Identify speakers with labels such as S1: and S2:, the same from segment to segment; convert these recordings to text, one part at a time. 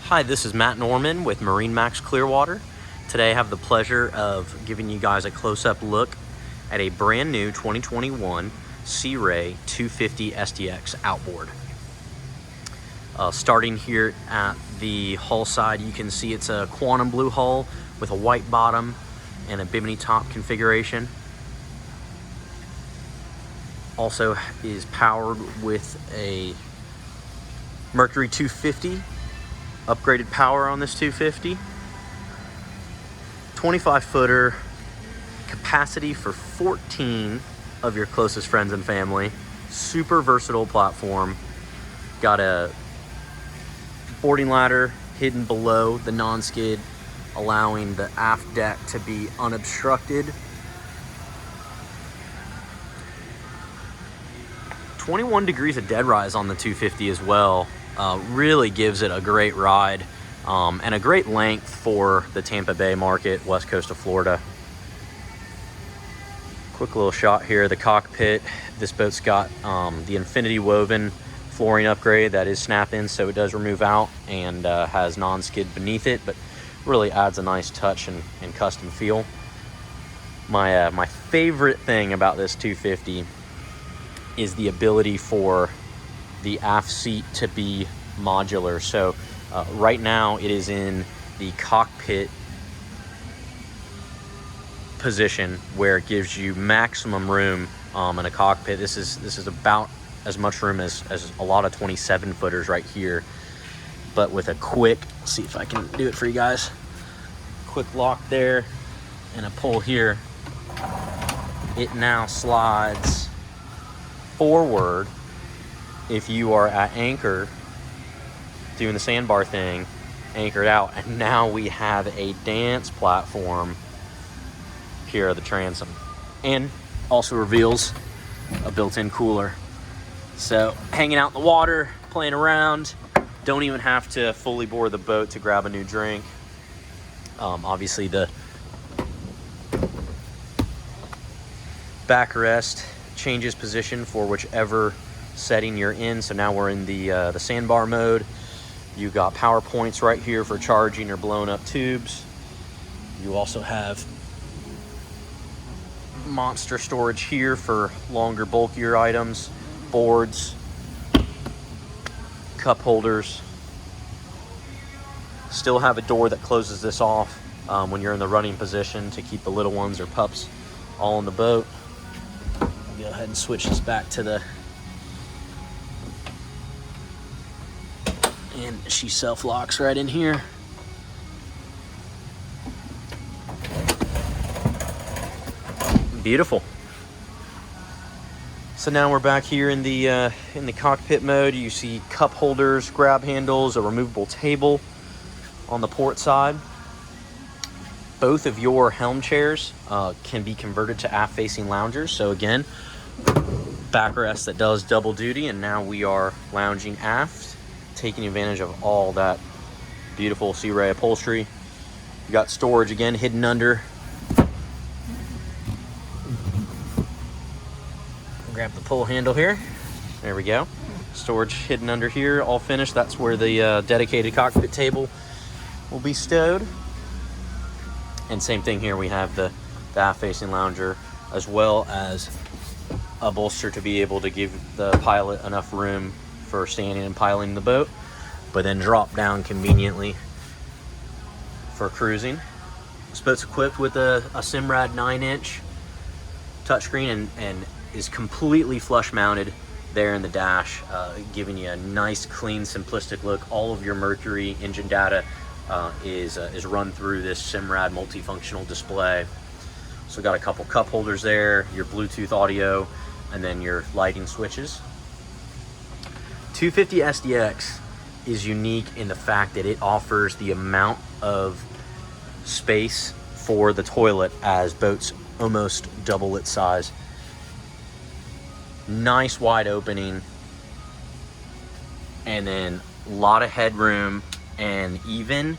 S1: Hi, this is Matt Norman with MarineMax Clearwater. Today I have the pleasure of giving you guys a close-up look at a brand new 2021 Sea Ray 250 SDX outboard. Starting here at the hull side, you can see it's a quantum blue hull with a white bottom and a bimini top configuration. Also is powered with a Mercury 250 upgraded power on this 250. 25 footer, capacity for 14 of your closest friends and family. Super versatile platform. Got a boarding ladder hidden below the non-skid, allowing the aft deck to be unobstructed. 21 degrees of dead rise on the 250 as well. Really gives it a great ride and a great length for the Tampa Bay market, west coast of Florida. Quick little shot here of the cockpit. This boat's got the infinity woven flooring upgrade that is snap-in, so it does remove out, and has non-skid beneath it, but really adds a nice touch and custom feel. My favorite thing about this 250 is the ability for the aft seat to be modular. So right now it is in the cockpit position where it gives you maximum room in a cockpit. This is about as much room as a lot of 27 footers right here, but with a quick, see if I can do it for you guys, quick lock there and a pull here, it now slides forward if you are at anchor doing the sandbar thing, anchored out, and now we have a dance platform here of the transom, and also reveals a built-in cooler. So hanging out in the water, playing around, don't even have to fully board the boat to grab a new drink. Obviously the backrest changes position for whichever setting you're in. So now we're in the sandbar mode. You got power points right here for charging or blowing up tubes. You also have monster storage here for longer, bulkier items, boards, cup holders. Still have a door that closes this off when you're in the running position to keep the little ones or pups all in the boat. I'll go ahead and switch this back to the, and she self-locks right in here. Beautiful. So now we're back here in the cockpit mode. You see cup holders, grab handles, a removable table on the port side. Both of your helm chairs can be converted to aft-facing loungers. So again, backrest that does double duty, and now we are lounging aft, taking advantage of all that beautiful Sea Ray upholstery. You got storage again hidden under. Grab the pull handle here. There we go. Storage hidden under here, all finished. That's where the dedicated cockpit table will be stowed. And same thing here, we have the aft-facing lounger, as well as a bolster to be able to give the pilot enough room for standing and piloting the boat, but then drop down conveniently for cruising. This boat's equipped with a Simrad 9-inch touchscreen and is completely flush mounted there in the dash, giving you a nice, clean, simplistic look. All of your Mercury engine data is run through this Simrad multifunctional display. So got a couple cup holders there, your Bluetooth audio, and then your lighting switches. 250 SDX is unique in the fact that it offers the amount of space for the toilet as boats almost double its size. Nice wide opening, and then a lot of headroom, and even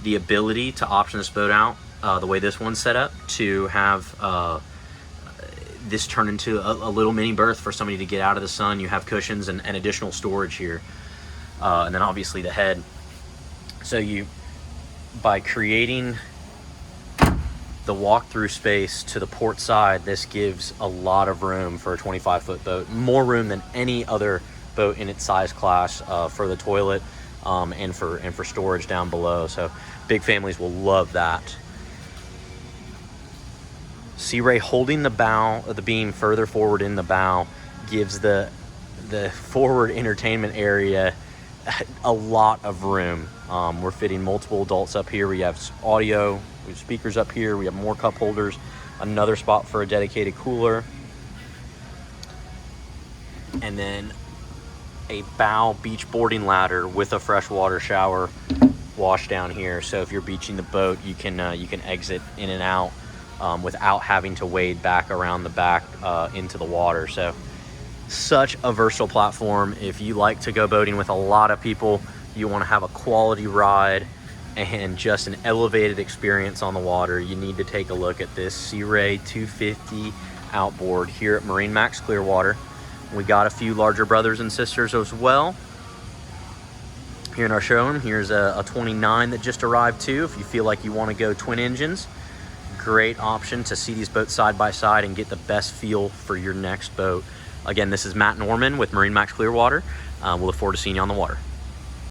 S1: the ability to option this boat out the way this one's set up to have this turn into a little mini berth for somebody to get out of the sun. You have cushions and additional storage here, and then obviously the head So by creating the walk-through space to the port side, this gives a lot of room for a 25-foot boat, more room than any other boat in its size class, for the toilet, and for storage down below. So big families will love that. Sea Ray holding the bow of the beam further forward in the bow gives the forward entertainment area a lot of room. We're fitting multiple adults up here. We have audio, we have speakers up here, we have more cup holders, another spot for a dedicated cooler, and then a bow beach boarding ladder with a freshwater shower wash down here. So if you're beaching the boat, you can exit in and out without having to wade back around the back into the water. So such a versatile platform. If you like to go boating with a lot of people, you want to have a quality ride and just an elevated experience on the water, you need to take a look at this Sea Ray 250 outboard here at MarineMax Clearwater. We got a few larger brothers and sisters as well here in our showroom. Here's a 29 that just arrived too. If you feel like you want to go twin engines, great option to see these boats side by side and get the best feel for your next boat. Again, this is Matt Norman with MarineMax Clearwater. We'll look forward to seeing you on the water.